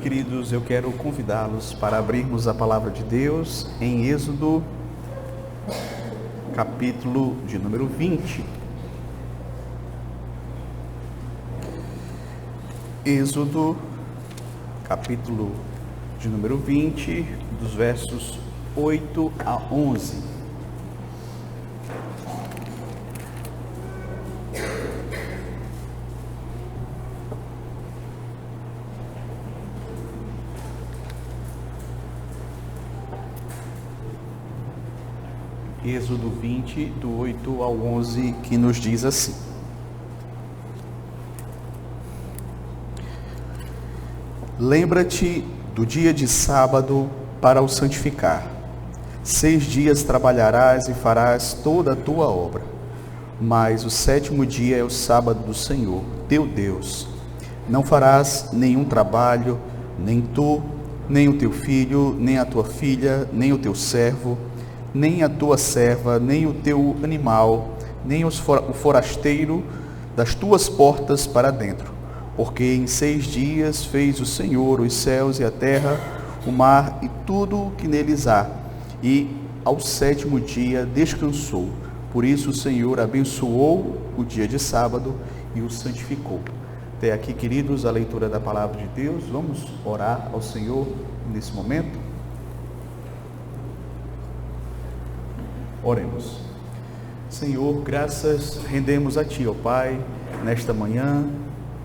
queridos, eu quero convidá-los para abrirmos a palavra de Deus em Êxodo, capítulo de número 20. Êxodo, capítulo de número 20, dos versos 8 a 11. Êxodo 20, do 8 ao 11, que nos diz assim: Lembra-te do dia de sábado para o santificar. 6 dias trabalharás e farás toda a tua obra, mas o 7º dia é o sábado do Senhor, teu Deus. Não farás nenhum trabalho, nem tu, nem o teu filho, nem a tua filha, nem o teu servo, nem a tua serva, nem o teu animal, nem o forasteiro das tuas portas para dentro. Porque em 6 dias fez o Senhor os céus e a terra, o mar e tudo o que neles há, e ao 7º dia descansou. Por isso o Senhor abençoou o dia de sábado e o santificou. Até aqui, queridos, a leitura da palavra de Deus. Vamos orar ao Senhor nesse momento? Oremos. Senhor, graças rendemos a Ti, ó Pai, nesta manhã,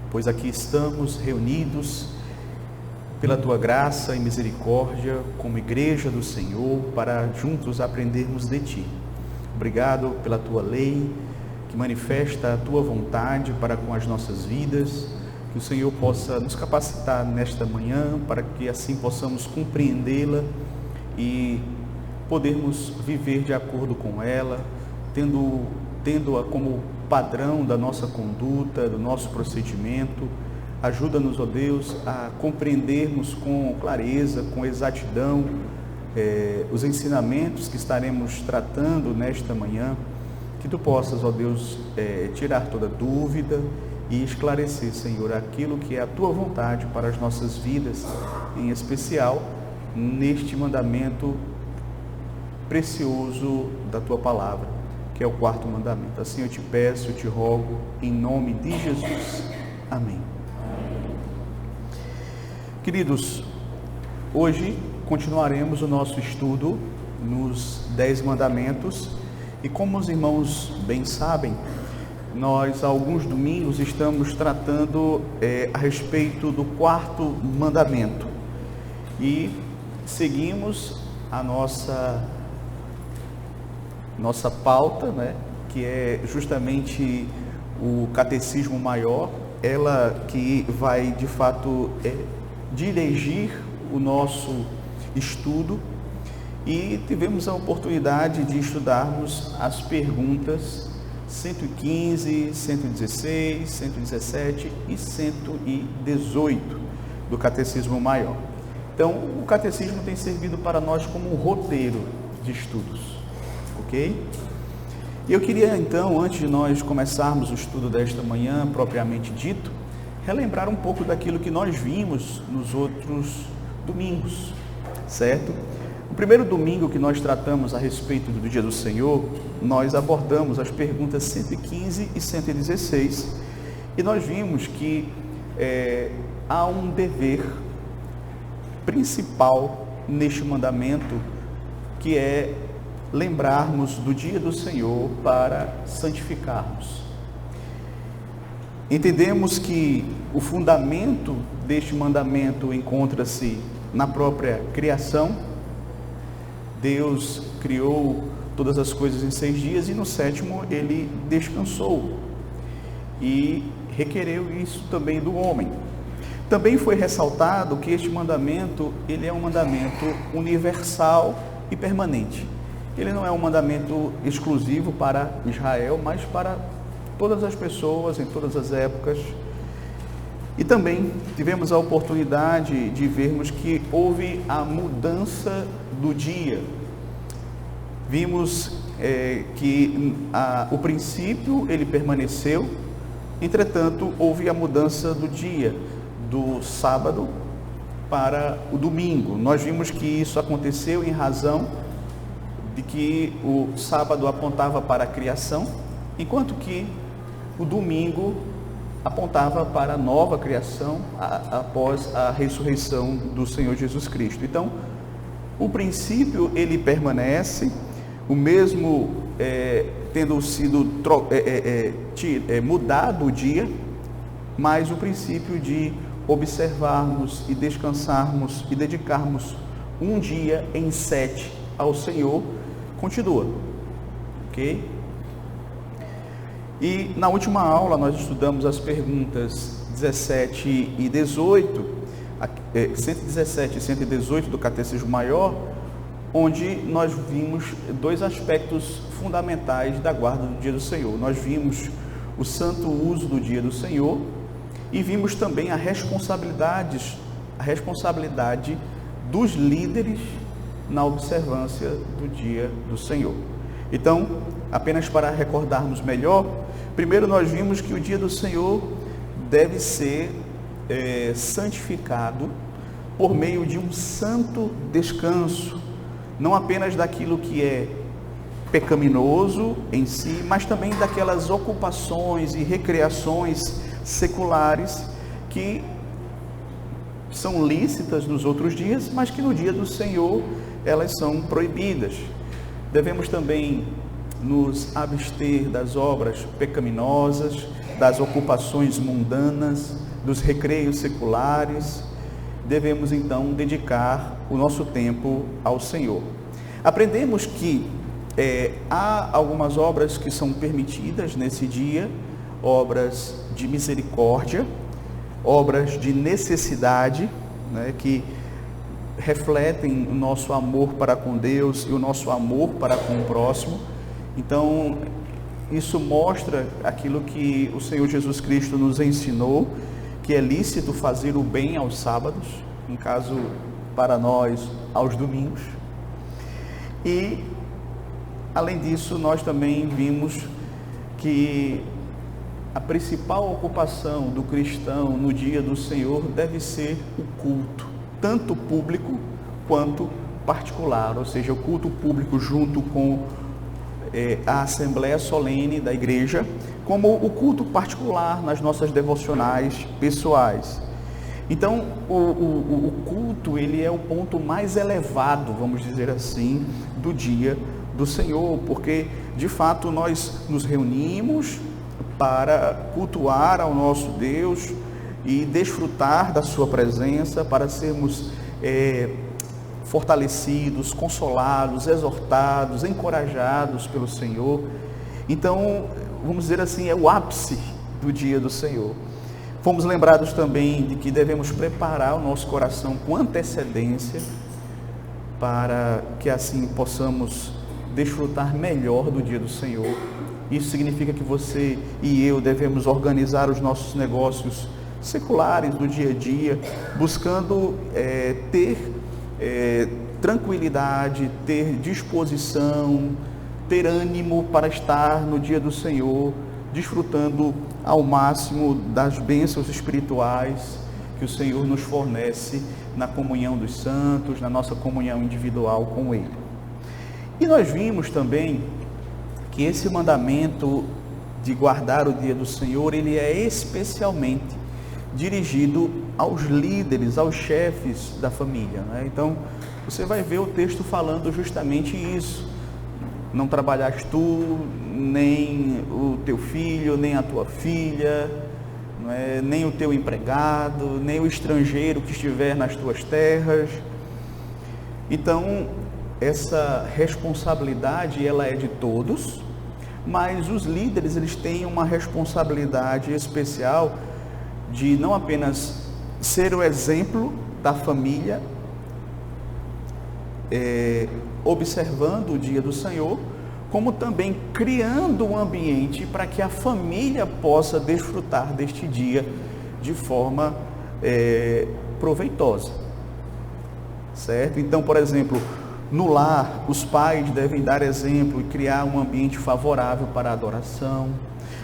pois aqui estamos reunidos pela Tua graça e misericórdia como igreja do Senhor, para juntos aprendermos de Ti. Obrigado pela Tua lei, que manifesta a Tua vontade para com as nossas vidas, que o Senhor possa nos capacitar nesta manhã, para que assim possamos compreendê-la e podermos viver de acordo com ela, tendo-a como padrão da nossa conduta, do nosso procedimento. Ajuda-nos, ó Deus, a compreendermos com clareza, com exatidão, os ensinamentos que estaremos tratando nesta manhã, que Tu possas, ó Deus, tirar toda dúvida e esclarecer, Senhor, aquilo que é a Tua vontade para as nossas vidas, em especial neste mandamento precioso da Tua palavra, que é o 4º mandamento. Assim eu te peço, eu te rogo, em nome de Jesus. Amém. Queridos, hoje continuaremos o nosso estudo nos 10 mandamentos, e como os irmãos bem sabem, nós há alguns domingos estamos tratando a respeito do 4º mandamento, e seguimos a nossa pauta, né, que é justamente o Catecismo Maior, ela que vai de fato dirigir o nosso estudo, e tivemos a oportunidade de estudarmos as perguntas 115, 116, 117 e 118 do Catecismo Maior. Então, o Catecismo tem servido para nós como um roteiro de estudos. Ok? E eu queria então, antes de nós começarmos o estudo desta manhã, propriamente dito, relembrar um pouco daquilo que nós vimos nos outros domingos, certo? O primeiro domingo que nós tratamos a respeito do Dia do Senhor, nós abordamos as perguntas 115 e 116, e nós vimos que há um dever principal neste mandamento, que é lembrarmos do dia do Senhor para santificarmos. Entendemos que o fundamento deste mandamento encontra-se na própria criação. Deus criou todas as coisas em 6 dias e no 7º ele descansou, e requereu isso também do homem. Também foi ressaltado que este mandamento, ele é um mandamento universal e permanente. Ele não é um mandamento exclusivo para Israel, mas para todas as pessoas, em todas as épocas. E também tivemos a oportunidade de vermos que houve a mudança do dia. Vimos que o princípio ele permaneceu, entretanto houve a mudança do dia, do sábado para o domingo. Nós vimos que isso aconteceu em razão de que o sábado apontava para a criação, enquanto que o domingo apontava para a nova criação após a ressurreição do Senhor Jesus Cristo. Então, o princípio ele permanece, o mesmo tendo sido mudado o dia, mas o princípio de observarmos e descansarmos e dedicarmos um dia em 7 ao Senhor continua, ok? E na última aula nós estudamos as perguntas 17 e 18, 117 e 118 do Catecismo Maior, onde nós vimos dois aspectos fundamentais da guarda do dia do Senhor. Nós vimos o santo uso do dia do Senhor e vimos também a responsabilidade dos líderes na observância do dia do Senhor. Então, apenas para recordarmos melhor, primeiro nós vimos que o dia do Senhor deve ser santificado por meio de um santo descanso, não apenas daquilo que é pecaminoso em si, mas também daquelas ocupações e recreações seculares que são lícitas nos outros dias, mas que no dia do Senhor elas são proibidas. Devemos também nos abster das obras pecaminosas, das ocupações mundanas, dos recreios seculares. Devemos então dedicar o nosso tempo ao Senhor. Aprendemos que há algumas obras que são permitidas nesse dia, obras de misericórdia, obras de necessidade, né, que refletem o nosso amor para com Deus e o nosso amor para com o próximo. Então, isso mostra aquilo que o Senhor Jesus Cristo nos ensinou, que é lícito fazer o bem aos sábados, no caso, para nós, aos domingos. E, além disso, nós também vimos que a principal ocupação do cristão no dia do Senhor deve ser o culto, tanto público quanto particular, ou seja, o culto público junto com a Assembleia Solene da Igreja, como o culto particular nas nossas devocionais pessoais. Então, o culto, ele é o ponto mais elevado, vamos dizer assim, do dia do Senhor, porque, de fato, nós nos reunimos para cultuar ao nosso Deus e desfrutar da sua presença, para sermos fortalecidos, consolados, exortados, encorajados pelo Senhor. Então, vamos dizer assim, é o ápice do dia do Senhor. Fomos lembrados também de que devemos preparar o nosso coração com antecedência, para que assim possamos desfrutar melhor do dia do Senhor. Isso significa que você e eu devemos organizar os nossos negócios seculares do dia a dia, buscando ter tranquilidade, ter disposição, ter ânimo para estar no dia do Senhor, desfrutando ao máximo das bênçãos espirituais que o Senhor nos fornece na comunhão dos santos, na nossa comunhão individual com Ele. E nós vimos também que esse mandamento de guardar o dia do Senhor, ele é especialmente dirigido aos líderes, aos chefes da família, né? Então, você vai ver o texto falando justamente isso. Não trabalhas tu, nem o teu filho, nem a tua filha, não é? Nem o teu empregado, nem o estrangeiro que estiver nas tuas terras. Então, essa responsabilidade, ela é de todos, mas os líderes, eles têm uma responsabilidade especial de não apenas ser o exemplo da família, observando o dia do Senhor, como também criando um ambiente para que a família possa desfrutar deste dia de forma proveitosa, certo? Então, por exemplo, no lar, os pais devem dar exemplo e criar um ambiente favorável para a adoração.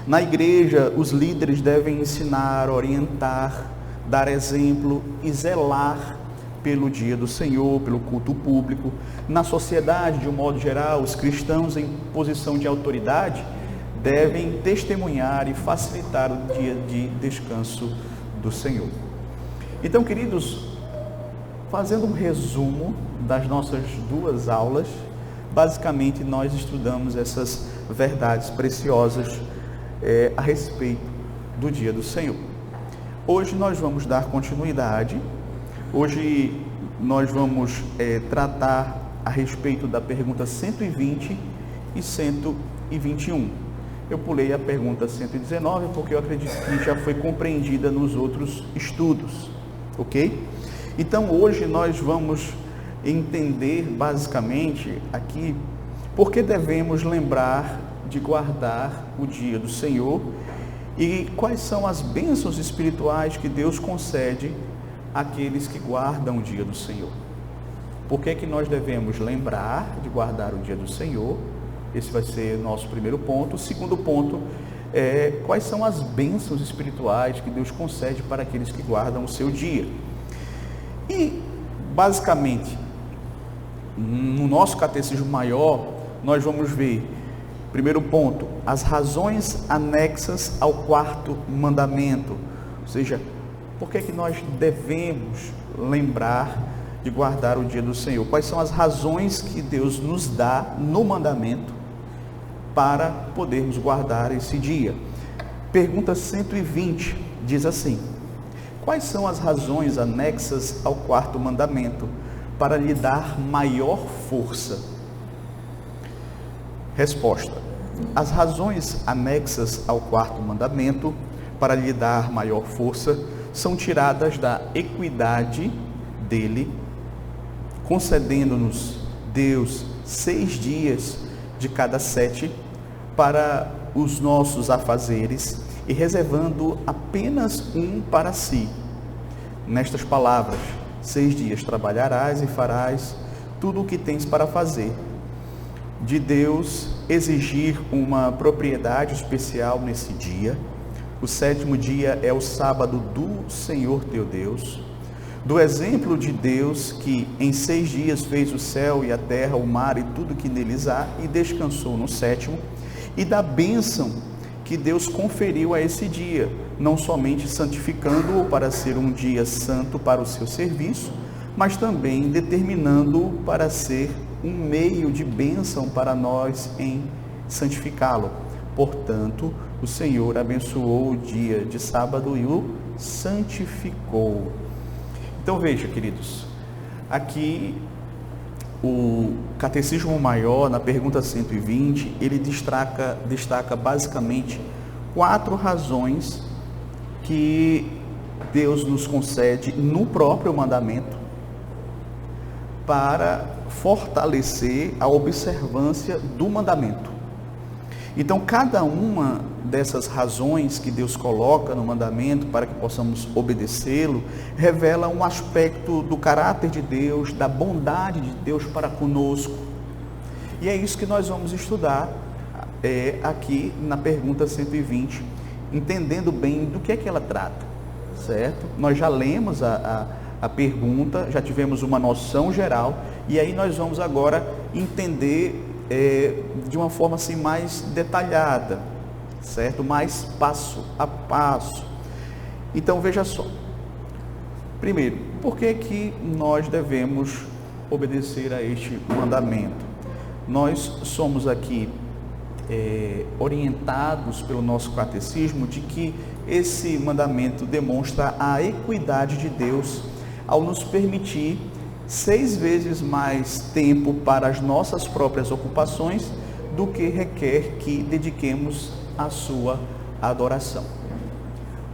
Na igreja, os líderes devem ensinar, orientar, dar exemplo e zelar pelo dia do Senhor, pelo culto público. Na sociedade, de um modo geral, os cristãos em posição de autoridade devem testemunhar e facilitar o dia de descanso do Senhor. Então, queridos, fazendo um resumo das nossas 2 aulas, basicamente nós estudamos essas verdades preciosas a respeito do dia do Senhor. Hoje nós vamos dar continuidade. Hoje nós vamos tratar a respeito da pergunta 120 e 121. Eu pulei a pergunta 119 porque eu acredito que já foi compreendida nos outros estudos, ok? Então hoje nós vamos entender basicamente aqui por que devemos lembrar de guardar o dia do Senhor e quais são as bênçãos espirituais que Deus concede àqueles que guardam o dia do Senhor. Por que que nós devemos lembrar de guardar o dia do Senhor? Esse vai ser o nosso primeiro ponto. O segundo ponto é quais são as bênçãos espirituais que Deus concede para aqueles que guardam o seu dia. E, basicamente, no nosso catecismo maior, nós vamos ver, primeiro ponto, as razões anexas ao 4º mandamento. Ou seja, por que que nós devemos lembrar de guardar o dia do Senhor? Quais são as razões que Deus nos dá no mandamento para podermos guardar esse dia? Pergunta 120 diz assim: quais são as razões anexas ao 4º mandamento para lhe dar maior força? Resposta: as razões anexas ao 4º mandamento para lhe dar maior força são tiradas da equidade dele, concedendo-nos Deus 6 dias de cada 7 para os nossos afazeres e reservando apenas um para si. Nestas palavras: 6 dias trabalharás e farás tudo o que tens para fazer. De Deus exigir uma propriedade especial nesse dia. O 7º dia é o sábado do Senhor teu Deus. Do exemplo de Deus que em 6 dias fez o céu e a terra, o mar e tudo que neles há, e descansou no 7º, e da bênção que Deus conferiu a esse dia, não somente santificando-o para ser um dia santo para o seu serviço, mas também determinando-o para ser um meio de bênção para nós em santificá-lo. Portanto, o Senhor abençoou o dia de sábado e o santificou. Então veja, queridos, aqui o Catecismo Maior, na pergunta 120, ele destaca basicamente 4 razões que Deus nos concede no próprio mandamento para fortalecer a observância do mandamento. Então, cada uma dessas razões que Deus coloca no mandamento para que possamos obedecê-lo, revela um aspecto do caráter de Deus, da bondade de Deus para conosco. E é isso que nós vamos estudar aqui na pergunta 120, entendendo bem do que é que ela trata, certo? Nós já lemos a pergunta, já tivemos uma noção geral, e aí nós vamos agora entender de uma forma assim mais detalhada, certo? Mais passo a passo. Então veja só. Primeiro, por que que nós devemos obedecer a este mandamento? Nós somos aqui orientados pelo nosso catecismo de que esse mandamento demonstra a equidade de Deus ao nos permitir 6 vezes mais tempo para as nossas próprias ocupações do que requer que dediquemos à sua adoração.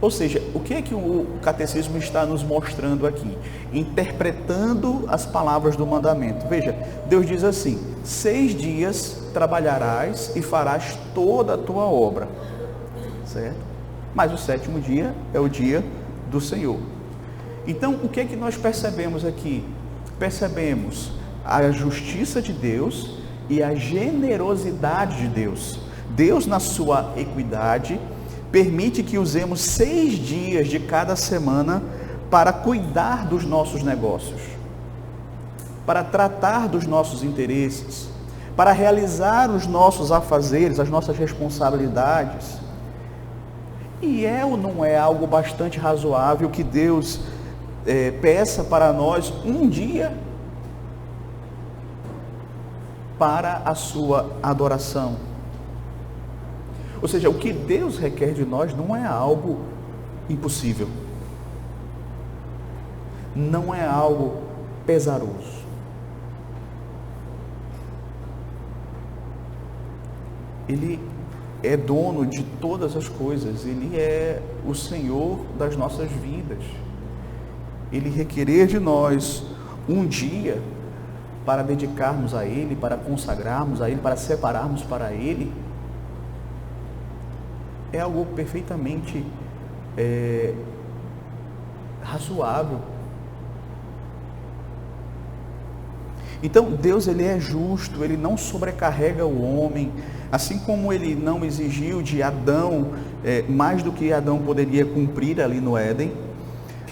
Ou seja, o que é que o catecismo está nos mostrando aqui? Interpretando as palavras do mandamento. Veja, Deus diz assim: 6 dias trabalharás e farás toda a tua obra, certo? Mas o 7º dia é o dia do Senhor. Então, o que é que nós percebemos aqui? Percebemos a justiça de Deus e a generosidade de Deus. Deus, na sua equidade, permite que usemos 6 dias de cada semana para cuidar dos nossos negócios. para tratar dos nossos interesses, para realizar os nossos afazeres, as nossas responsabilidades. E é ou não é algo bastante razoável que Deus peça para nós um dia para a sua adoração? Ou seja, o que Deus requer de nós não é algo impossível, não é algo pesaroso. Ele é dono de todas as coisas, Ele é o Senhor das nossas vidas. Ele requerer de nós um dia para dedicarmos a Ele, para consagrarmos a Ele, para separarmos para Ele, é algo perfeitamente razoável. Então Deus, Ele é justo, Ele não sobrecarrega o homem, assim como Ele não exigiu de Adão mais do que Adão poderia cumprir ali no Éden.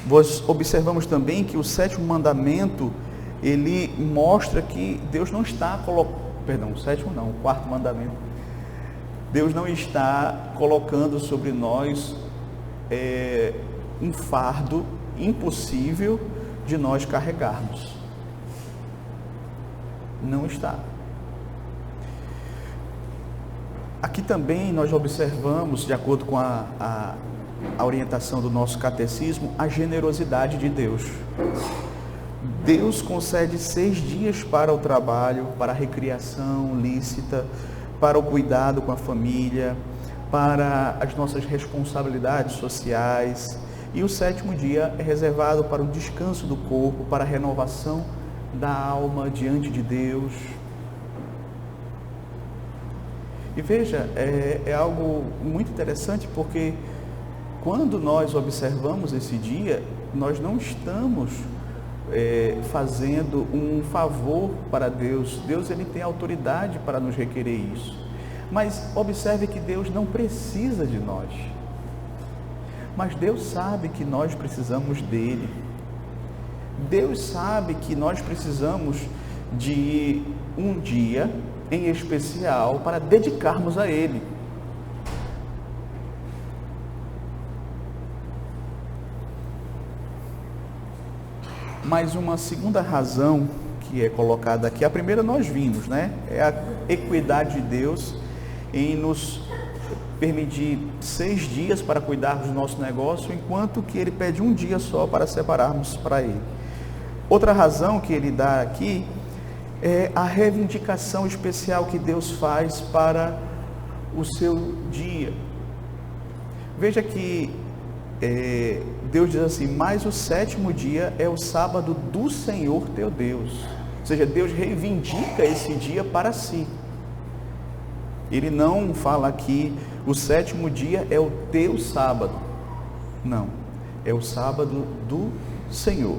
Nós observamos também que o sétimo mandamento, ele mostra que Deus não está o quarto mandamento, Deus não está colocando sobre nós um fardo impossível de nós carregarmos. Não está. Aqui também nós observamos, de acordo com a orientação do nosso catecismo, a generosidade de Deus. Deus concede 6 dias para o trabalho, para a recreação lícita, para o cuidado com a família, para as nossas responsabilidades sociais. E o 7º dia é reservado para o descanso do corpo, para a renovação da alma diante de Deus. E veja, é algo muito interessante, porque quando nós observamos esse dia, nós não estamos fazendo um favor para Deus. Deus, Ele tem autoridade para nos requerer isso. Mas observe que Deus não precisa de nós. Mas Deus sabe que nós precisamos dEle. Deus sabe que nós precisamos de um dia em especial para dedicarmos a Ele. Mas uma segunda razão que é colocada aqui, a primeira nós vimos, né? É a equidade de Deus em nos permitir 6 dias para cuidarmos do nosso negócio, enquanto que Ele pede um dia só para separarmos para Ele. Outra razão que Ele dá aqui é a reivindicação especial que Deus faz para o seu dia. Veja que Deus diz assim: mas o 7º dia é o sábado do Senhor teu Deus. Ou seja, Deus reivindica esse dia para si. Ele não fala aqui, o 7º dia é o teu sábado. Não, é o sábado do Senhor.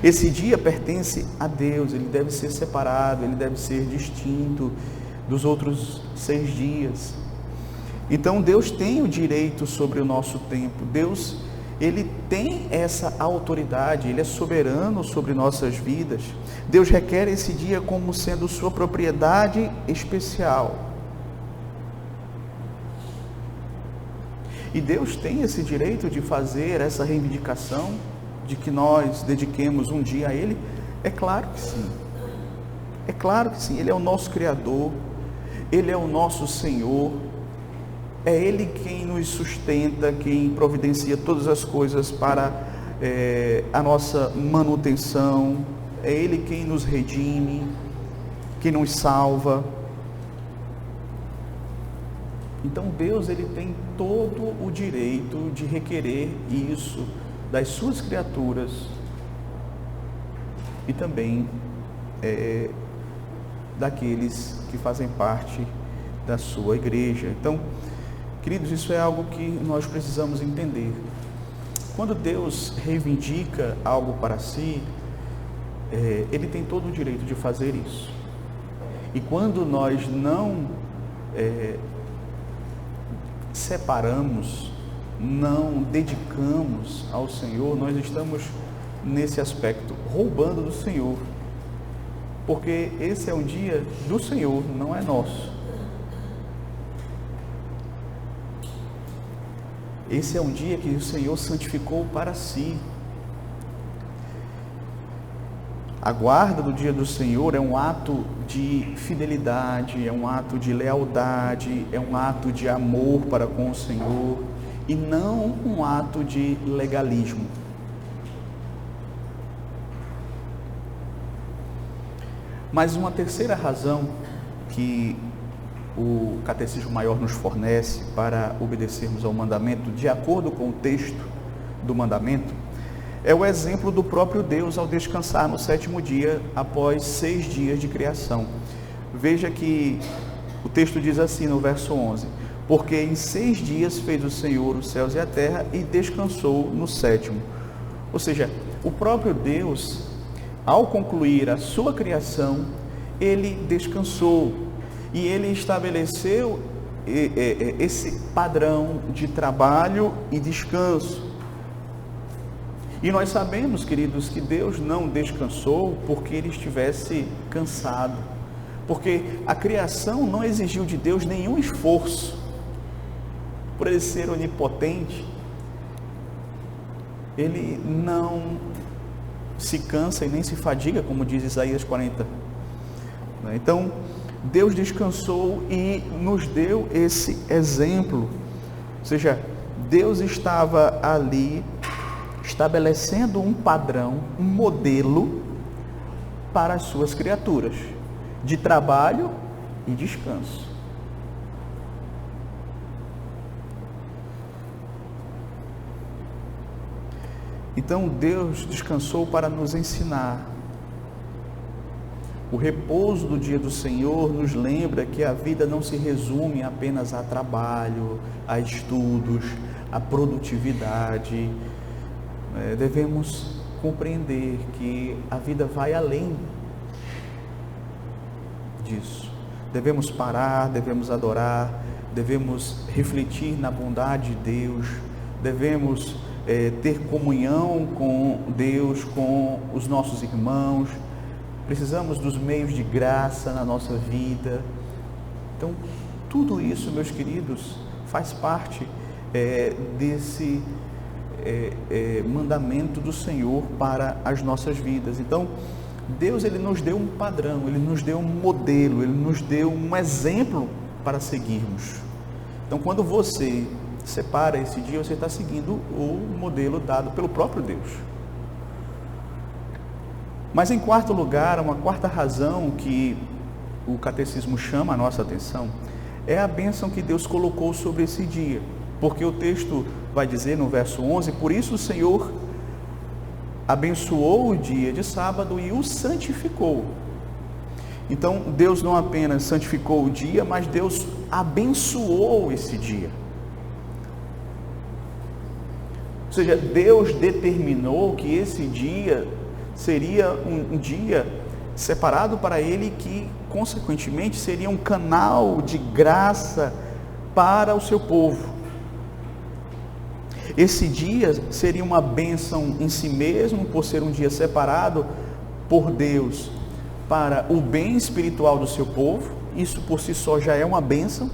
Esse dia pertence a Deus, ele deve ser separado, ele deve ser distinto dos outros 6 dias. Então Deus tem o direito sobre o nosso tempo. Deus, Ele tem essa autoridade, Ele é soberano sobre nossas vidas. Deus requer esse dia como sendo sua propriedade especial. E Deus tem esse direito de fazer essa reivindicação, de que nós dediquemos um dia a Ele? É claro que sim. É claro que sim. Ele é o nosso Criador, Ele é o nosso Senhor. É Ele quem nos sustenta, quem providencia todas as coisas para a nossa manutenção. É Ele quem nos redime, quem nos salva. Então Deus, Ele tem todo o direito de requerer isso das suas criaturas e também daqueles que fazem parte da sua igreja. Então, queridos, isso é algo que nós precisamos entender. Quando Deus reivindica algo para si, Ele tem todo o direito de fazer isso. E quando nós não separamos, não dedicamos ao Senhor, nós estamos, nesse aspecto, roubando do Senhor. porque esse é um dia do Senhor, não é nosso. Esse é um dia que o Senhor santificou para si. A guarda do dia do Senhor é um ato de fidelidade, é um ato de lealdade, é um ato de amor para com o Senhor e não um ato de legalismo. Mas uma terceira razão que o Catecismo Maior nos fornece para obedecermos ao mandamento, de acordo com o texto do mandamento, é o exemplo do próprio Deus ao descansar no sétimo dia, após 6 dias de criação. Veja que o texto diz assim no verso 11: porque em 6 dias fez o Senhor os céus e a terra e descansou no sétimo. Ou seja, o próprio Deus, ao concluir a sua criação, ele descansou e ele estabeleceu esse padrão de trabalho e descanso. E nós sabemos, queridos, que Deus não descansou porque ele estivesse cansado, porque a criação não exigiu de Deus nenhum esforço. Por ele ser onipotente, ele não se cansa e nem se fadiga, como diz Isaías 40. Então, Deus descansou e nos deu esse exemplo. Ou seja, Deus estava ali estabelecendo um padrão, um modelo para as suas criaturas, de trabalho e descanso. Então Deus descansou para nos ensinar. O repouso do dia do Senhor nos lembra que a vida não se resume apenas a trabalho, a estudos, a produtividade. Devemos compreender que a vida vai além disso. Devemos parar, devemos adorar, devemos refletir na bondade de Deus, devemos ter comunhão com Deus, com os nossos irmãos. Precisamos dos meios de graça na nossa vida. Então, tudo isso, meus queridos, faz parte desse mandamento do Senhor para as nossas vidas. Então, Deus, ele nos deu um padrão, ele nos deu um modelo, ele nos deu um exemplo para seguirmos. Então, quando você separa esse dia, você está seguindo o modelo dado pelo próprio Deus. Mas em quarto lugar, uma quarta razão que o catecismo chama a nossa atenção é a bênção que Deus colocou sobre esse dia. Porque o texto vai dizer no verso 11: por isso o Senhor abençoou o dia de sábado e o santificou. Então Deus não apenas santificou o dia, mas Deus abençoou esse dia. Ou seja, Deus determinou que esse dia seria um dia separado para Ele, que consequentemente seria um canal de graça para o seu povo. Esse dia seria uma bênção em si mesmo, por ser um dia separado por Deus para o bem espiritual do seu povo. Isso por si só já é uma bênção.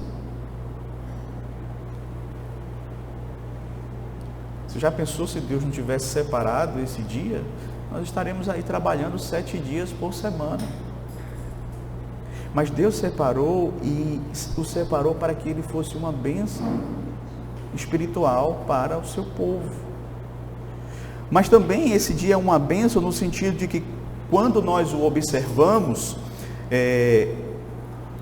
Você já pensou se Deus não tivesse separado esse dia? Nós estaremos aí trabalhando 7 dias por semana. Mas Deus separou e o separou para que ele fosse uma bênção espiritual para o seu povo. Mas também esse dia é uma bênção no sentido de que quando nós o observamos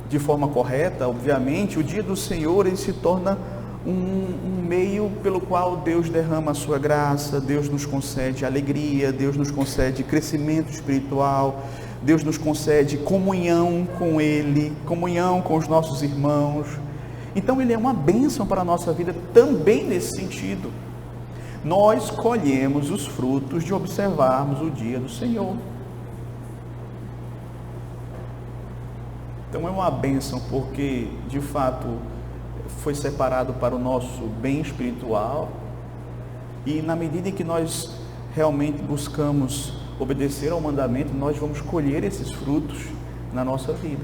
de forma correta, obviamente, o dia do Senhor ele se torna um meio pelo qual Deus derrama a sua graça, Deus nos concede alegria, Deus nos concede crescimento espiritual, Deus nos concede comunhão com Ele, comunhão com os nossos irmãos. Então ele é uma bênção para a nossa vida também nesse sentido. Nós colhemos os frutos de observarmos o dia do Senhor. Então é uma bênção porque, de fato, foi separado para o nosso bem espiritual, e na medida em que nós realmente buscamos obedecer ao mandamento, nós vamos colher esses frutos na nossa vida.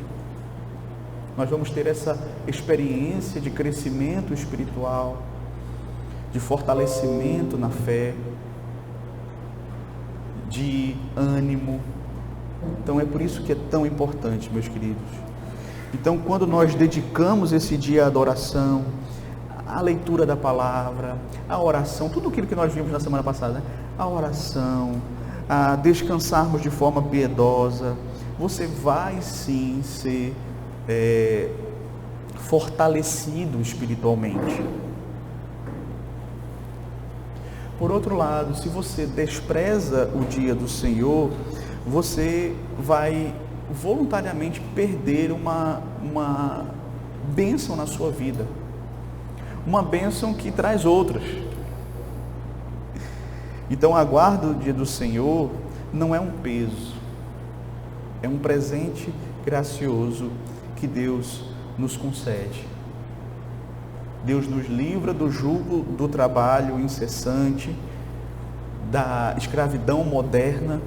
Nós vamos ter essa experiência de crescimento espiritual, de fortalecimento na fé, de ânimo. Então é por isso que é tão importante, meus queridos. Então, quando nós dedicamos esse dia à adoração, à leitura da palavra, à oração, tudo aquilo que nós vimos na semana passada, a oração, a descansarmos de forma piedosa, você vai sim ser fortalecido espiritualmente. Por outro lado, se você despreza o dia do Senhor, você vai voluntariamente perder uma bênção na sua vida, uma bênção que traz outras. Então, a guarda do dia do Senhor não é um peso, é um presente gracioso que Deus nos concede. Deus nos livra do jugo do trabalho incessante, da escravidão moderna,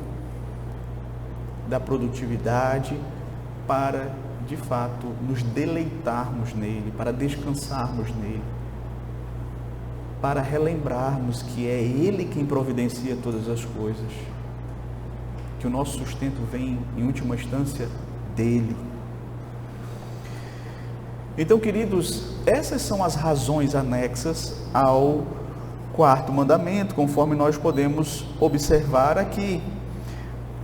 da produtividade, para, de fato, nos deleitarmos nele, para descansarmos nele, para relembrarmos que é Ele quem providencia todas as coisas, que o nosso sustento vem, em última instância, dele. Então, queridos, essas são as razões anexas ao quarto mandamento, conforme nós podemos observar aqui.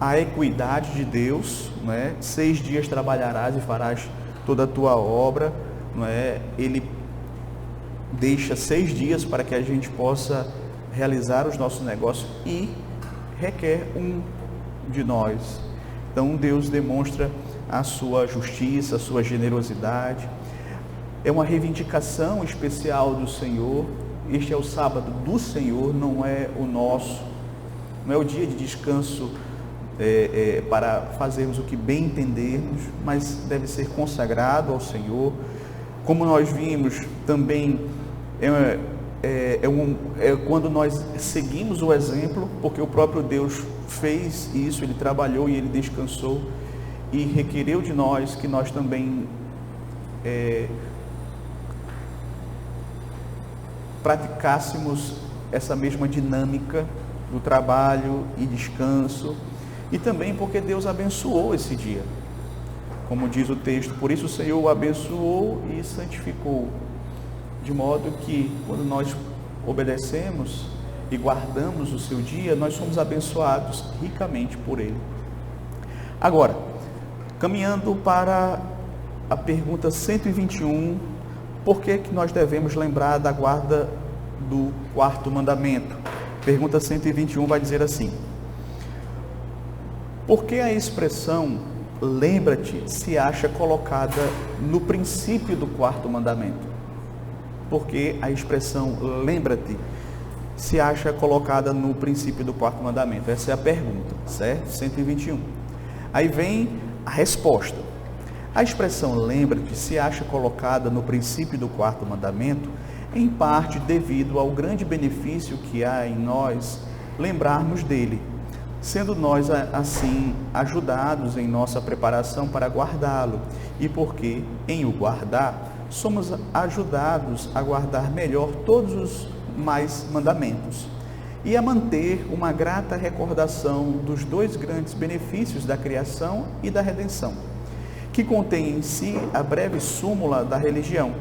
A equidade de Deus, não é? 6 dias trabalharás e farás toda a tua obra, não é? Ele deixa 6 dias para que a gente possa realizar os nossos negócios e requer um de nós. Então Deus demonstra a sua justiça, a sua generosidade. É uma reivindicação especial do Senhor. Este é o sábado do Senhor, não é o nosso. Não é o dia de descanso para fazermos o que bem entendermos, mas deve ser consagrado ao Senhor. Como nós vimos também, quando nós seguimos o exemplo, porque o próprio Deus fez isso, Ele trabalhou e Ele descansou, e requereu de nós que nós também praticássemos essa mesma dinâmica do trabalho e descanso, e também porque Deus abençoou esse dia, como diz o texto, por isso o Senhor o abençoou e santificou, de modo que quando nós obedecemos e guardamos o seu dia, nós somos abençoados ricamente por Ele. Agora, caminhando para a pergunta 121, por que nós devemos lembrar da guarda do quarto mandamento? Pergunta 121 vai dizer assim: por que a expressão lembra-te se acha colocada no princípio do quarto mandamento? Por que a expressão lembra-te se acha colocada no princípio do quarto mandamento? Essa é a pergunta, certo? 121. Aí vem a resposta. A expressão lembra-te se acha colocada no princípio do quarto mandamento, em parte devido ao grande benefício que há em nós lembrarmos dele, sendo nós assim ajudados em nossa preparação para guardá-lo, e porque em o guardar somos ajudados a guardar melhor todos os mais mandamentos e a manter uma grata recordação dos 2 grandes benefícios da criação e da redenção, que contém em si a breve súmula da religião,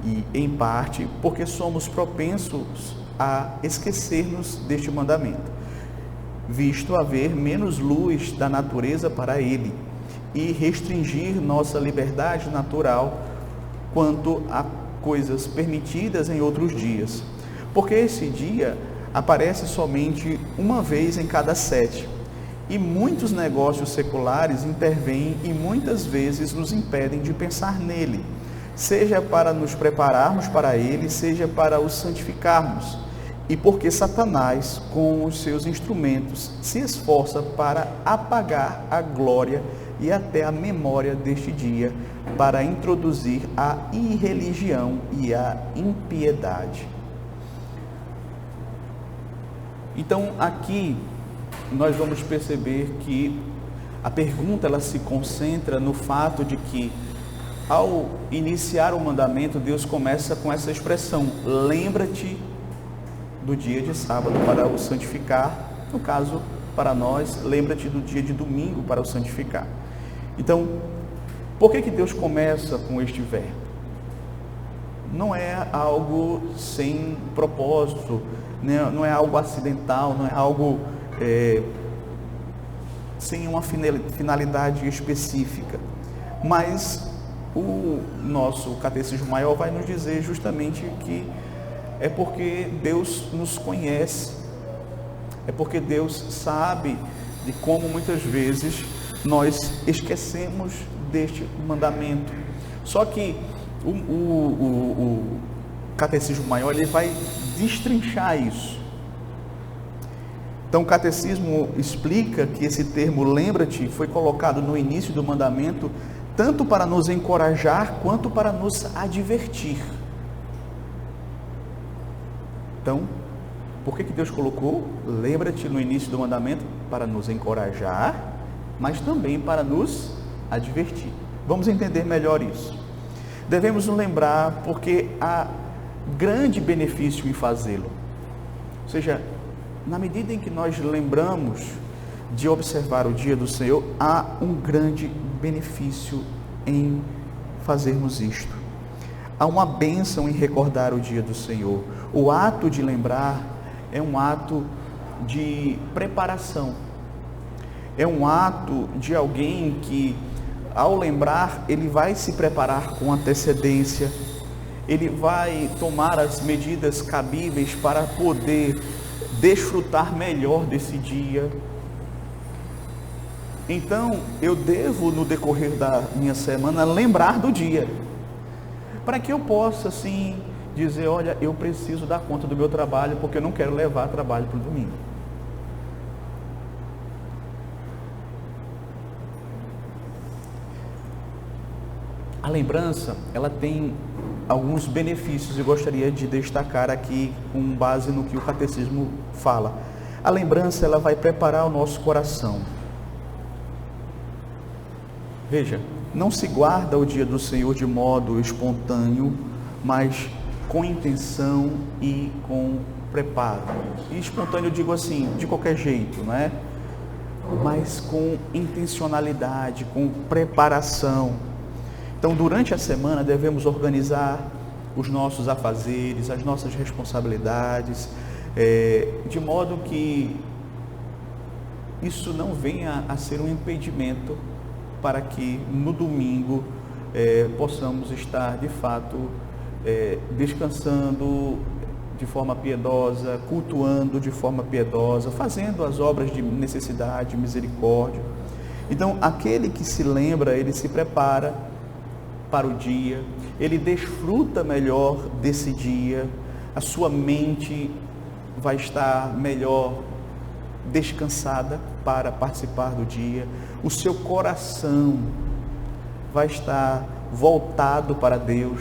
e em parte porque somos propensos a esquecer-nos deste mandamento, visto haver menos luz da natureza para ele, e restringir nossa liberdade natural quanto a coisas permitidas em outros dias, porque esse dia aparece somente uma vez em cada 7, e muitos negócios seculares intervêm e muitas vezes nos impedem de pensar nele, seja para nos prepararmos para ele, seja para o santificarmos, e porque Satanás, com os seus instrumentos, se esforça para apagar a glória e até a memória deste dia, para introduzir a irreligião e a impiedade. Então, aqui, nós vamos perceber que a pergunta ela se concentra no fato de que, ao iniciar o mandamento, Deus começa com essa expressão: lembra-te do dia de sábado para o santificar. No caso, para nós, lembra-te do dia de domingo para o santificar. Então, por que Deus começa com este verbo? Não é algo sem propósito, não é algo acidental, não é algo sem uma finalidade específica. Mas o nosso Catecismo Maior vai nos dizer justamente que é porque Deus nos conhece, é porque Deus sabe de como muitas vezes nós esquecemos deste mandamento. Só que o Catecismo Maior ele vai destrinchar isso. Então o Catecismo explica que esse termo lembra-te foi colocado no início do mandamento tanto para nos encorajar quanto para nos advertir. Então, por que Deus colocou lembra-te no início do mandamento? Para nos encorajar, mas também para nos advertir. Vamos entender melhor isso. Devemos nos lembrar porque há grande benefício em fazê-lo. Ou seja, na medida em que nós lembramos de observar o dia do Senhor, há um grande benefício em fazermos isto. Há uma bênção em recordar o dia do Senhor. O ato de lembrar é um ato de preparação. É um ato de alguém que, ao lembrar, ele vai se preparar com antecedência, ele vai tomar as medidas cabíveis para poder desfrutar melhor desse dia. Então, eu devo, no decorrer da minha semana, lembrar do dia, para que eu possa, assim, dizer: olha, eu preciso dar conta do meu trabalho, porque eu não quero levar trabalho para o domingo. A lembrança, ela tem alguns benefícios, eu gostaria de destacar aqui com base no que o Catecismo fala. A lembrança, ela vai preparar o nosso coração. Veja, não se guarda o dia do Senhor de modo espontâneo, mas com intenção e com preparo. E espontâneo eu digo assim, de qualquer jeito, não é? Mas com intencionalidade, com preparação. Então, durante a semana, devemos organizar os nossos afazeres, as nossas responsabilidades, de modo que isso não venha a ser um impedimento para que no domingo possamos estar, de fato, descansando de forma piedosa, cultuando de forma piedosa, fazendo as obras de necessidade, misericórdia. Então, aquele que se lembra, ele se prepara para o dia, ele desfruta melhor desse dia, a sua mente vai estar melhor descansada para participar do dia, o seu coração vai estar voltado para Deus,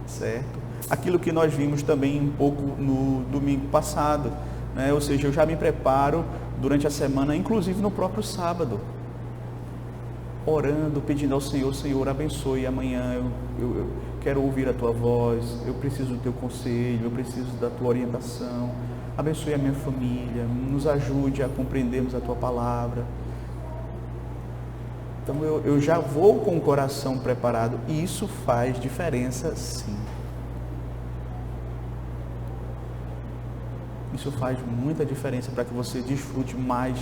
certo? Aquilo que nós vimos também um pouco no domingo passado, né? Ou seja, eu já me preparo durante a semana, inclusive no próprio sábado, orando, pedindo ao Senhor: Senhor, abençoe amanhã, eu quero ouvir a Tua voz, eu preciso do Teu conselho, eu preciso da Tua orientação, abençoe a minha família, nos ajude a compreendermos a Tua palavra. Então eu já vou com o coração preparado, e isso faz diferença, sim. Isso faz muita diferença para que você desfrute mais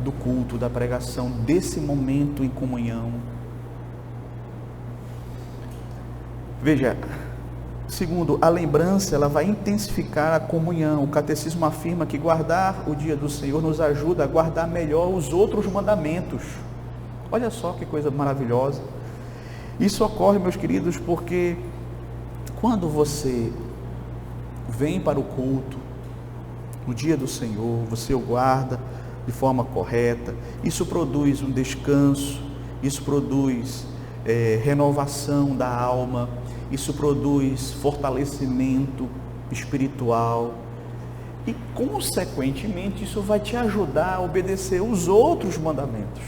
do culto, da pregação, desse momento em comunhão. Veja, segundo, a lembrança, ela vai intensificar a comunhão. O Catecismo afirma que guardar o dia do Senhor nos ajuda a guardar melhor os outros mandamentos. Olha só que coisa maravilhosa. Isso ocorre, meus queridos, porque quando você vem para o culto, no dia do Senhor, você o guarda de forma correta, isso produz um descanso, isso produz renovação da alma, isso produz fortalecimento espiritual, E, consequentemente, isso vai te ajudar a obedecer os outros mandamentos.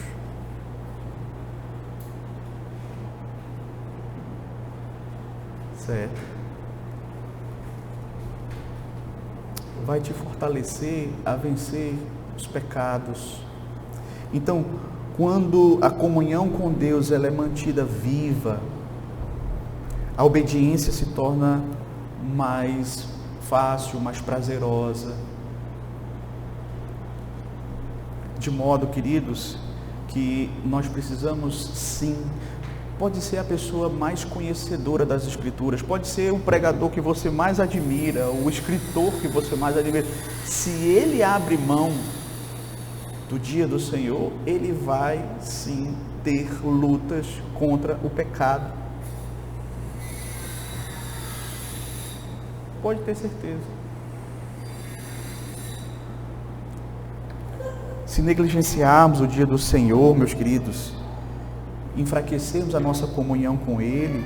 Certo? Vai te fortalecer a vencer os pecados. Então, quando a comunhão com Deus ela é mantida viva, a obediência se torna mais fácil, mais prazerosa. De modo, queridos, que nós precisamos sim, pode ser a pessoa mais conhecedora das Escrituras, pode ser o pregador que você mais admira, o escritor que você mais admira. Se ele abre mão do dia do Senhor, ele vai sim ter lutas contra o pecado. Pode ter certeza. Se negligenciarmos o dia do Senhor, meus queridos, enfraquecermos a nossa comunhão com Ele,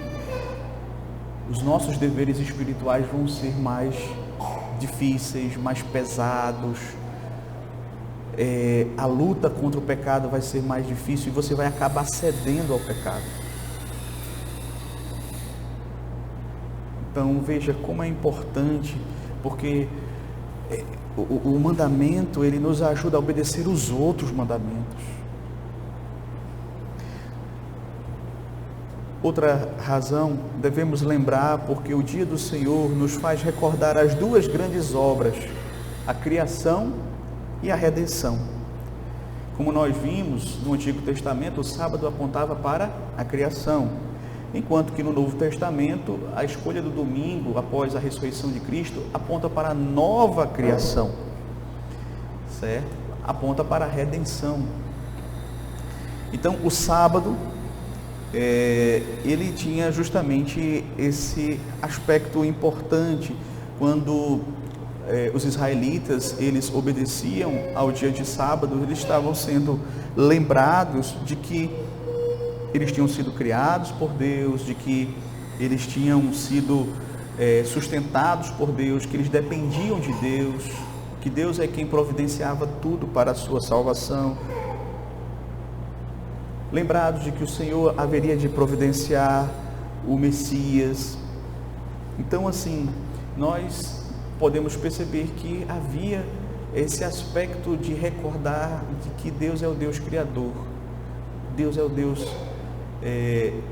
os nossos deveres espirituais vão ser mais difíceis, mais pesados. A luta contra o pecado vai ser mais difícil e você vai acabar cedendo ao pecado. Então veja como é importante, porque o mandamento ele nos ajuda a obedecer os outros mandamentos. Outra razão, devemos lembrar, porque o dia do Senhor nos faz recordar as duas grandes obras, a criação e a redenção. Como nós vimos no Antigo Testamento, o sábado apontava para a criação, enquanto que no Novo Testamento, a escolha do domingo, após a ressurreição de Cristo, aponta para a nova criação, certo? Aponta para a redenção. Então, o sábado, ele tinha justamente esse aspecto importante, quando os israelitas, eles obedeciam ao dia de sábado, eles estavam sendo lembrados de que eles tinham sido criados por Deus, de que eles tinham sido sustentados por Deus, que eles dependiam de Deus, que Deus é quem providenciava tudo para a sua salvação. Lembrados de que o Senhor haveria de providenciar o Messias. Então, assim, nós podemos perceber que havia esse aspecto de recordar de que Deus é o Deus Criador. Deus é o Deus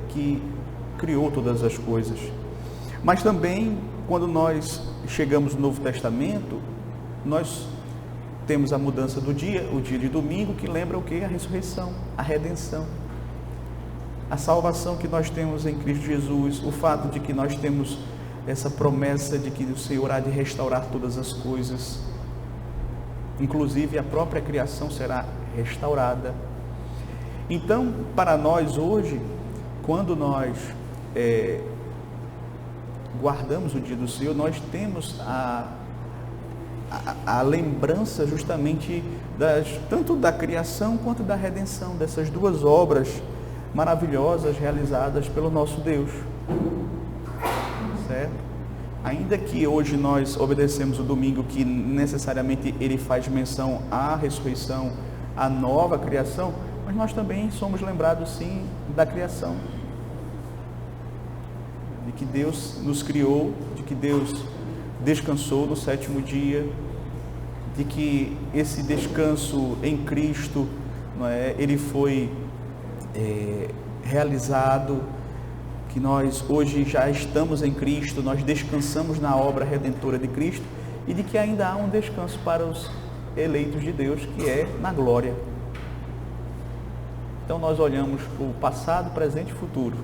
que criou todas as coisas. Mas também, quando nós chegamos no Novo Testamento, nós temos a mudança do dia, o dia de domingo, que lembra o que? A ressurreição, a redenção, a salvação que nós temos em Cristo Jesus, o fato de que nós temos essa promessa de que o Senhor há de restaurar todas as coisas, inclusive a própria criação será restaurada. Então, para nós hoje, quando nós guardamos o dia do Senhor, nós temos a lembrança justamente tanto da criação quanto da redenção, dessas duas obras maravilhosas realizadas pelo nosso Deus, certo? Ainda que hoje nós obedecemos o domingo, que necessariamente ele faz menção à ressurreição, à nova criação, mas nós também somos lembrados sim da criação, de que Deus nos criou, de que Deus descansou no sétimo dia, de que esse descanso em Cristo, não é, ele foi realizado, que nós hoje já estamos em Cristo, nós descansamos na obra redentora de Cristo, e de que ainda há um descanso para os eleitos de Deus, que é na glória. Então nós olhamos para o passado, presente e futuro,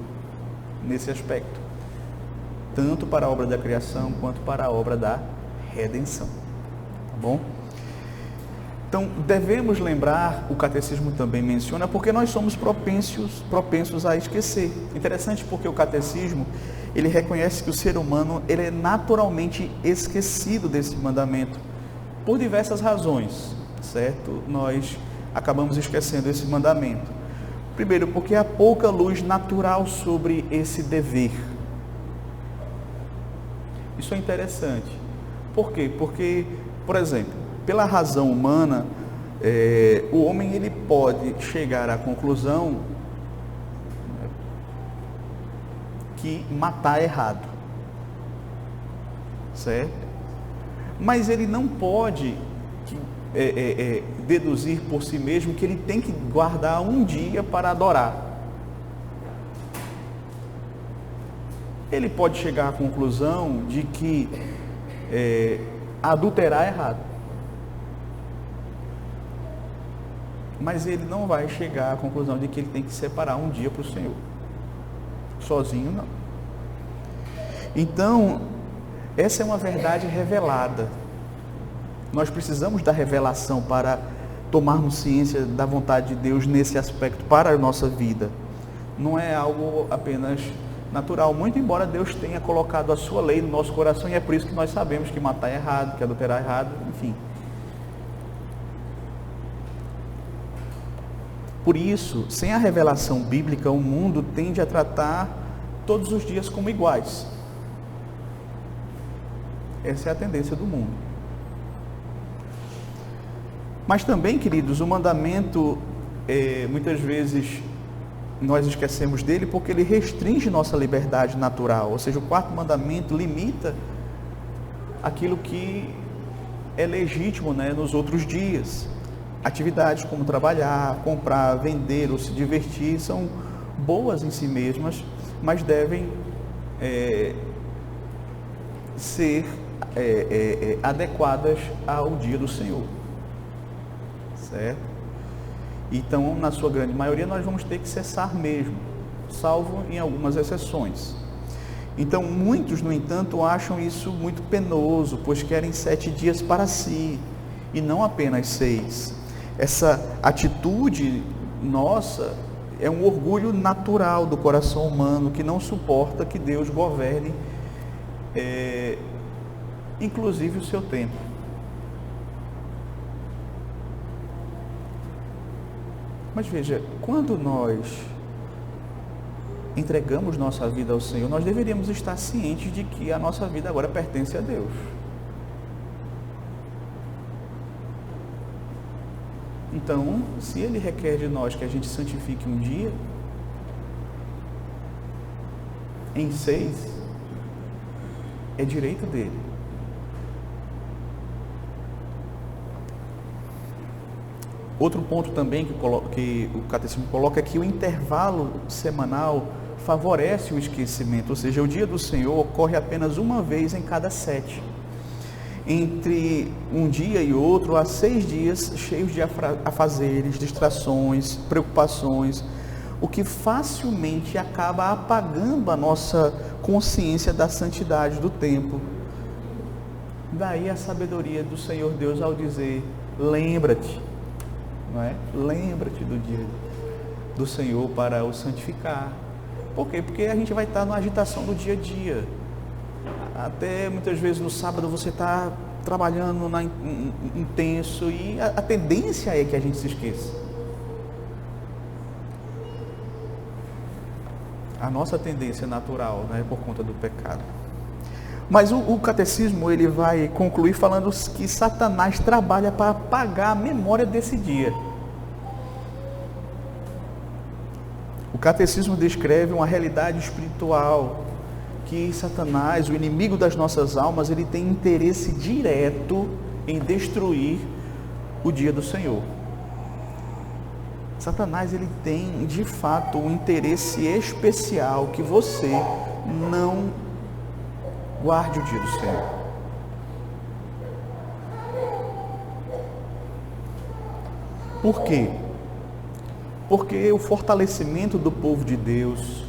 nesse aspecto, tanto para a obra da criação, quanto para a obra da redenção, tá bom? Então, devemos lembrar, o catecismo também menciona, porque nós somos propensos a esquecer. Interessante, porque o catecismo, ele reconhece que o ser humano, ele é naturalmente esquecido desse mandamento, por diversas razões, certo? Nós acabamos esquecendo esse mandamento. Primeiro, porque há pouca luz natural sobre esse dever. Isso é interessante. Por quê? Porque Por exemplo, pela razão humana, o homem ele pode chegar à conclusão que matar é errado, certo? Mas ele não pode deduzir por si mesmo que ele tem que guardar um dia para adorar. Ele pode chegar à conclusão de que adulterar é errado, mas ele não vai chegar à conclusão de que ele tem que separar um dia para o Senhor. Sozinho não. Então, essa é uma verdade revelada. Nós precisamos da revelação para tomarmos ciência da vontade de Deus nesse aspecto para a nossa vida. Não é algo apenas natural, muito embora Deus tenha colocado a sua lei no nosso coração, e é por isso que nós sabemos que matar é errado, que adulterar é errado, enfim. Por isso, sem a revelação bíblica, o mundo tende a tratar todos os dias como iguais. Essa é a tendência do mundo. Mas também, queridos, o mandamento, muitas vezes, nós esquecemos dele porque ele restringe nossa liberdade natural. Ou seja, o quarto mandamento limita aquilo que é legítimo, nos outros dias. Atividades como trabalhar, comprar, vender ou se divertir são boas em si mesmas, mas devem ser adequadas ao dia do Senhor, certo? Então, na sua grande maioria, nós vamos ter que cessar mesmo, salvo em algumas exceções. Então, muitos, no entanto, acham isso muito penoso, pois querem 7 dias para si, e não apenas 6. Essa atitude nossa é um orgulho natural do coração humano, que não suporta que Deus governe, inclusive o seu tempo. Mas veja, quando nós entregamos nossa vida ao Senhor, nós deveríamos estar cientes de que a nossa vida agora pertence a Deus. Então, se Ele requer de nós que a gente santifique um dia, em 6, é direito dele. Outro ponto também que o catecismo coloca é que o intervalo semanal favorece o esquecimento, ou seja, o dia do Senhor ocorre apenas uma vez em cada 7. Entre um dia e outro, há 6 dias cheios de afazeres, distrações, preocupações, o que facilmente acaba apagando a nossa consciência da santidade do tempo. Daí a sabedoria do Senhor Deus ao dizer: lembra-te, não é? Lembra-te do dia do Senhor para o santificar. Por quê? Porque a gente vai estar na agitação do dia a dia. Até muitas vezes no sábado você está trabalhando intenso e a tendência é que a gente se esqueça. A nossa tendência natural, por conta do pecado. Mas o catecismo ele vai concluir falando que Satanás trabalha para apagar a memória desse dia. O catecismo descreve uma realidade espiritual que Satanás, o inimigo das nossas almas, ele tem interesse direto em destruir o dia do Senhor. Satanás, ele tem de fato um interesse especial que você não guarde o dia do Senhor. Por quê? Porque o fortalecimento do povo de Deus,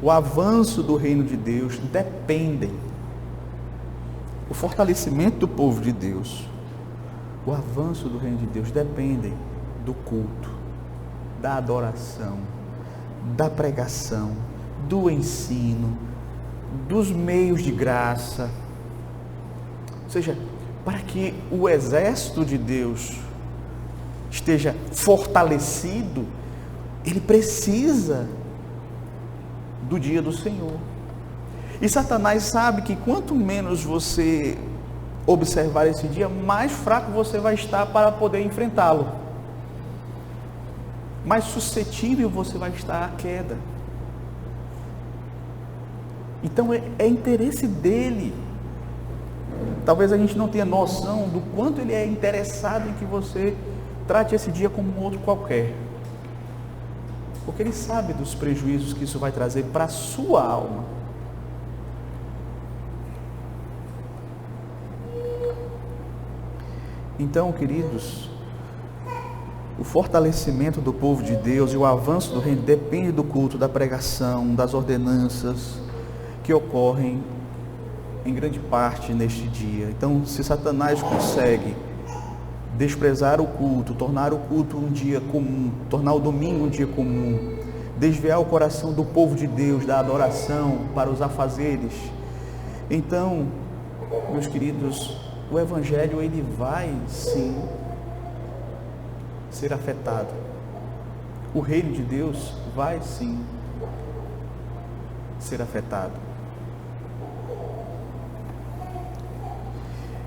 o avanço do reino de Deus dependem. O fortalecimento do povo de Deus, o avanço do reino de Deus dependem do culto, da adoração, da pregação, do ensino, dos meios de graça. Ou seja, para que o exército de Deus esteja fortalecido, ele precisa do dia do Senhor. E Satanás sabe que quanto menos você observar esse dia, mais fraco você vai estar para poder enfrentá-lo. Mais suscetível você vai estar à queda. Então é interesse dele. Talvez a gente não tenha noção do quanto ele é interessado em que você trate esse dia como um outro qualquer. Porque ele sabe dos prejuízos que isso vai trazer para a sua alma. Então, queridos, o fortalecimento do povo de Deus e o avanço do reino depende do culto, da pregação, das ordenanças que ocorrem em grande parte neste dia. Então, se Satanás consegue desprezar o culto, tornar o culto um dia comum, tornar o domingo um dia comum, desviar o coração do povo de Deus da adoração para os afazeres, então, meus queridos, o Evangelho ele vai sim ser afetado. O reino de Deus vai sim ser afetado.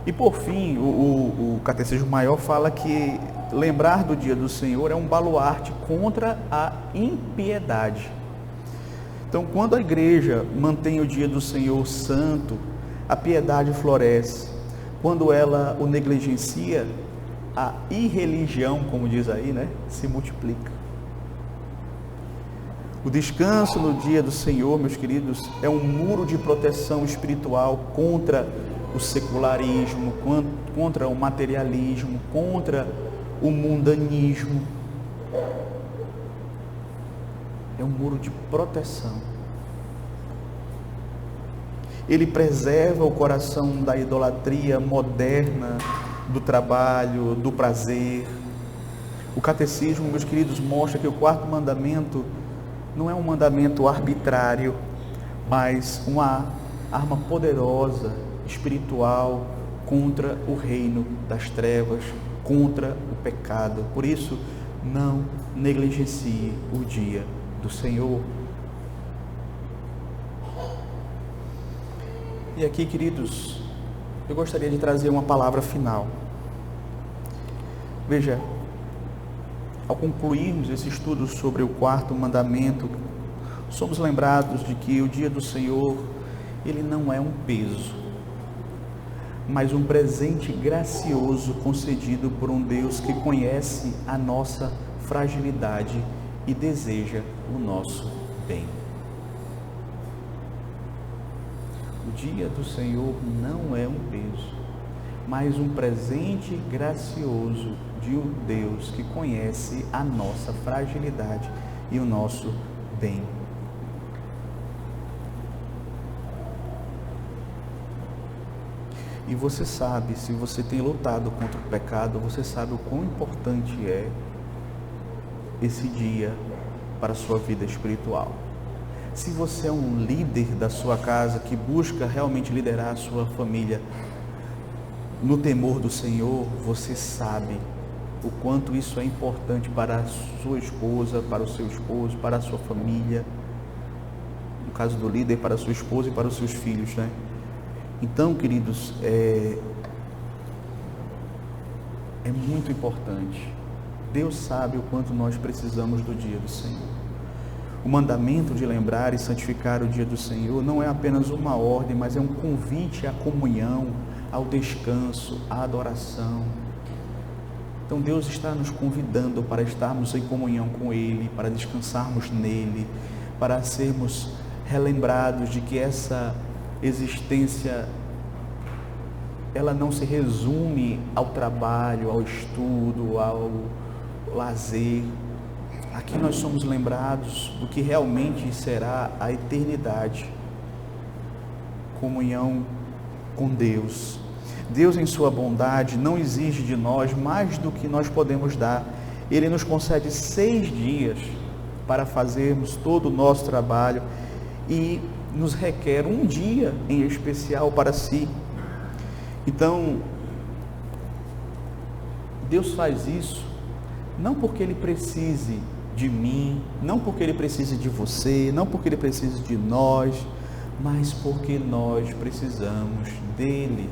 E por fim, o Catecismo Maior fala que lembrar do dia do Senhor é um baluarte contra a impiedade. Então, quando a igreja mantém o dia do Senhor santo, a piedade floresce. Quando ela o negligencia, a irreligião, como diz aí, se multiplica. O descanso no dia do Senhor, meus queridos, é um muro de proteção espiritual contra o secularismo, contra o materialismo, contra o mundanismo. É um muro de proteção. Ele preserva o coração da idolatria moderna, do trabalho, do prazer. O catecismo, meus queridos, mostra que o quarto mandamento não é um mandamento arbitrário, mas uma arma poderosa, espiritual, contra o reino das trevas, contra o pecado. Por isso, não negligencie o dia do Senhor. E aqui, queridos, eu gostaria de trazer uma palavra final. Veja, ao concluirmos esse estudo sobre o quarto mandamento, somos lembrados de que o dia do Senhor, ele não é um peso, mas um presente gracioso concedido por um Deus que conhece a nossa fragilidade e deseja o nosso bem. O dia do Senhor não é um peso, mas um presente gracioso de um Deus que conhece a nossa fragilidade e o nosso bem. E você sabe, se você tem lutado contra o pecado, você sabe o quão importante é esse dia para a sua vida espiritual. Se você é um líder da sua casa que busca realmente liderar a sua família no temor do Senhor, você sabe o quanto isso é importante para a sua esposa, para o seu esposo, para a sua família. No caso do líder, para a sua esposa e para os seus filhos, Então, queridos, é muito importante. Deus sabe o quanto nós precisamos do dia do Senhor. O mandamento de lembrar e santificar o dia do Senhor não é apenas uma ordem, mas é um convite à comunhão, ao descanso, à adoração. Então Deus está nos convidando para estarmos em comunhão com Ele, para descansarmos nele, para sermos relembrados de que essa existência, ela não se resume ao trabalho, ao estudo, ao lazer. Aqui nós somos lembrados do que realmente será a eternidade. Comunhão com Deus. Deus, em sua bondade, não exige de nós mais do que nós podemos dar. Ele nos concede 6 dias para fazermos todo o nosso trabalho e nos requer um dia em especial para si. Então, Deus faz isso não porque Ele precise de mim, não porque Ele precise de você, não porque Ele precise de nós, mas porque nós precisamos dEle.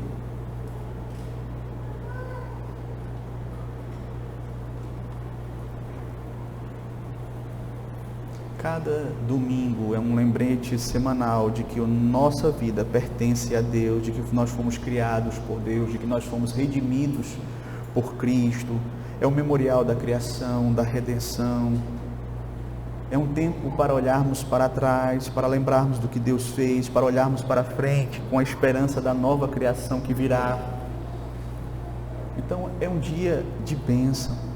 Cada domingo é um lembrete semanal de que a nossa vida pertence a Deus, de que nós fomos criados por Deus, de que nós fomos redimidos por Cristo. É um memorial da criação, da redenção. É um tempo para olharmos para trás, para lembrarmos do que Deus fez, para olharmos para frente com a esperança da nova criação que virá. Então é um dia de bênção.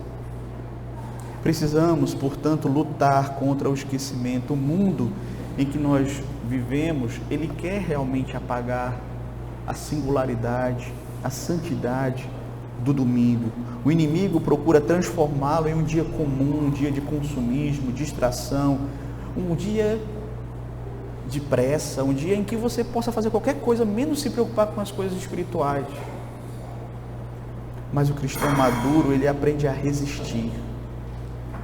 Precisamos, portanto, lutar contra o esquecimento. O mundo em que nós vivemos, ele quer realmente apagar a singularidade, a santidade do domingo. O inimigo procura transformá-lo em um dia comum, um dia de consumismo, distração, um dia de pressa, um dia em que você possa fazer qualquer coisa, menos se preocupar com as coisas espirituais. Mas o cristão maduro, ele aprende a resistir.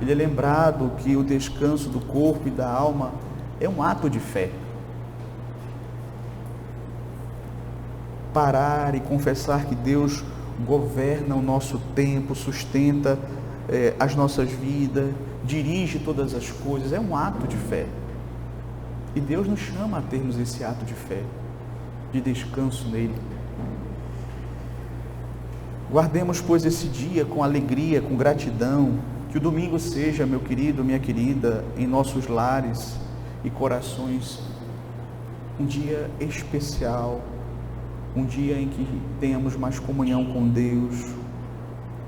Ele é lembrado que o descanso do corpo e da alma é um ato de fé. Parar e confessar que Deus governa o nosso tempo, sustenta as nossas vidas, dirige todas as coisas, é um ato de fé. E Deus nos chama a termos esse ato de fé, de descanso nele. Guardemos, pois, esse dia com alegria, com gratidão. Que o domingo seja, meu querido, minha querida, em nossos lares e corações, um dia especial, um dia em que tenhamos mais comunhão com Deus,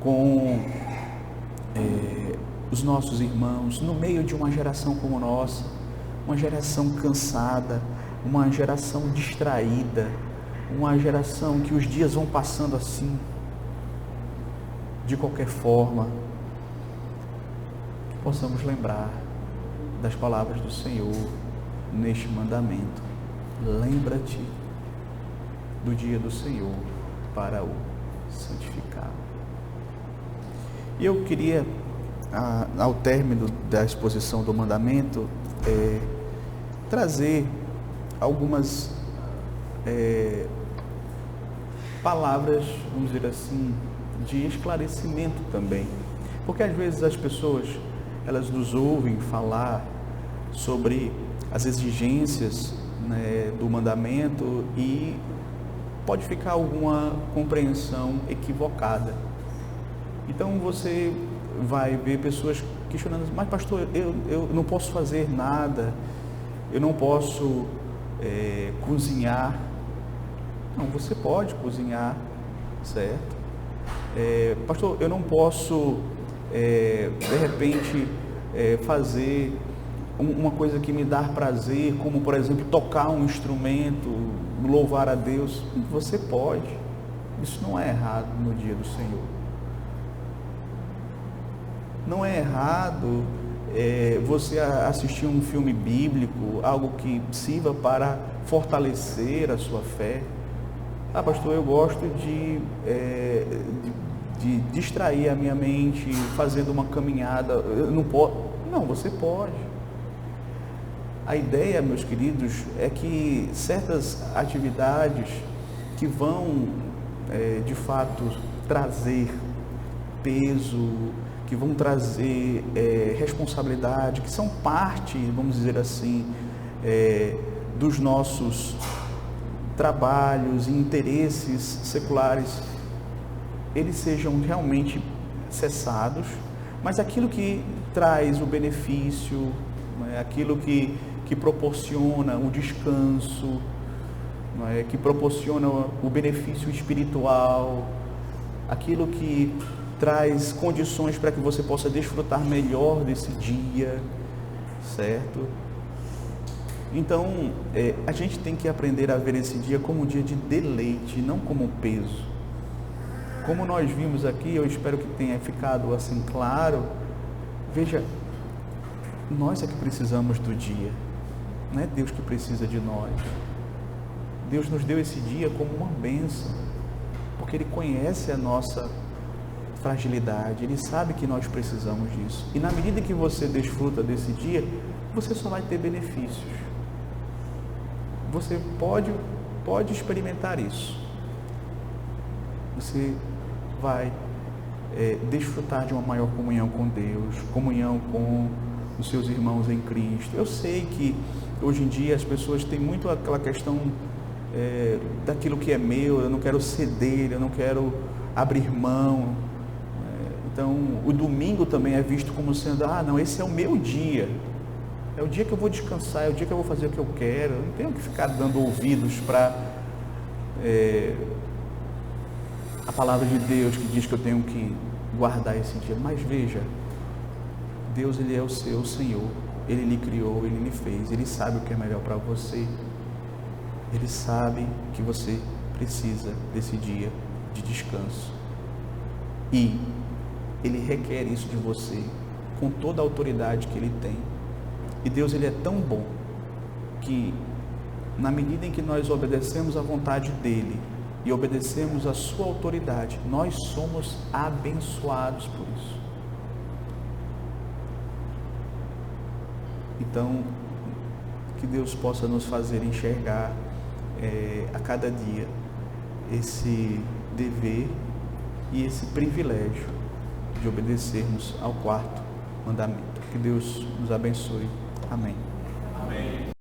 com os nossos irmãos, no meio de uma geração como a nossa, uma geração cansada, uma geração distraída, uma geração que os dias vão passando assim, de qualquer forma. Possamos lembrar das palavras do Senhor neste mandamento. Lembra-te do dia do Senhor para o santificar. E eu queria, ao término da exposição do mandamento, trazer algumas palavras, vamos dizer assim, de esclarecimento também. Porque às vezes as pessoas, elas nos ouvem falar sobre as exigências, né, do mandamento e pode ficar alguma compreensão equivocada. Então você vai ver pessoas questionando: mas pastor, eu não posso fazer nada, eu não posso cozinhar. Não, você pode cozinhar, certo? Pastor, eu não posso de repente fazer uma coisa que me dá prazer, como por exemplo tocar um instrumento, louvar a Deus. Você pode, isso não é errado no dia do Senhor. Não é errado você assistir um filme bíblico, algo que sirva para fortalecer a sua fé. Ah, pastor, eu gosto de distrair a minha mente fazendo uma caminhada. Eu não posso. Não, você pode. A ideia, meus queridos, é que certas atividades que vão de fato trazer peso, que vão trazer responsabilidade, que são parte, vamos dizer assim, dos nossos trabalhos e interesses seculares, eles sejam realmente cessados, mas aquilo que traz o benefício, aquilo que proporciona o descanso, que proporciona o benefício espiritual, aquilo que traz condições para que você possa desfrutar melhor desse dia, certo? Então, a gente tem que aprender a ver esse dia como um dia de deleite, não como um peso. Como nós vimos aqui, eu espero que tenha ficado assim claro. Veja, nós é que precisamos do dia, não é Deus que precisa de nós. Deus nos deu esse dia como uma bênção, porque Ele conhece a nossa fragilidade, Ele sabe que nós precisamos disso. E na medida que você desfruta desse dia, você só vai ter benefícios. Você pode experimentar isso. Você vai desfrutar de uma maior comunhão com Deus, comunhão com os seus irmãos em Cristo. Eu sei que hoje em dia as pessoas têm muito aquela questão daquilo que é meu, eu não quero ceder, eu não quero abrir mão. Então, o domingo também é visto como sendo, não, esse é o meu dia, é o dia que eu vou descansar, é o dia que eu vou fazer o que eu quero, eu não tenho que ficar dando ouvidos para a palavra de Deus que diz que eu tenho que guardar esse dia. Mas veja, Deus, Ele é o seu Senhor, Ele lhe criou, Ele lhe fez, Ele sabe o que é melhor para você, Ele sabe que você precisa desse dia de descanso, e Ele requer isso de você, com toda a autoridade que Ele tem. E Deus, Ele é tão bom, que na medida em que nós obedecemos à vontade dEle, e obedecemos à sua autoridade, nós somos abençoados por isso. Então, que Deus possa nos fazer enxergar a cada dia esse dever e esse privilégio de obedecermos ao quarto mandamento. Que Deus nos abençoe. Amém. Amém.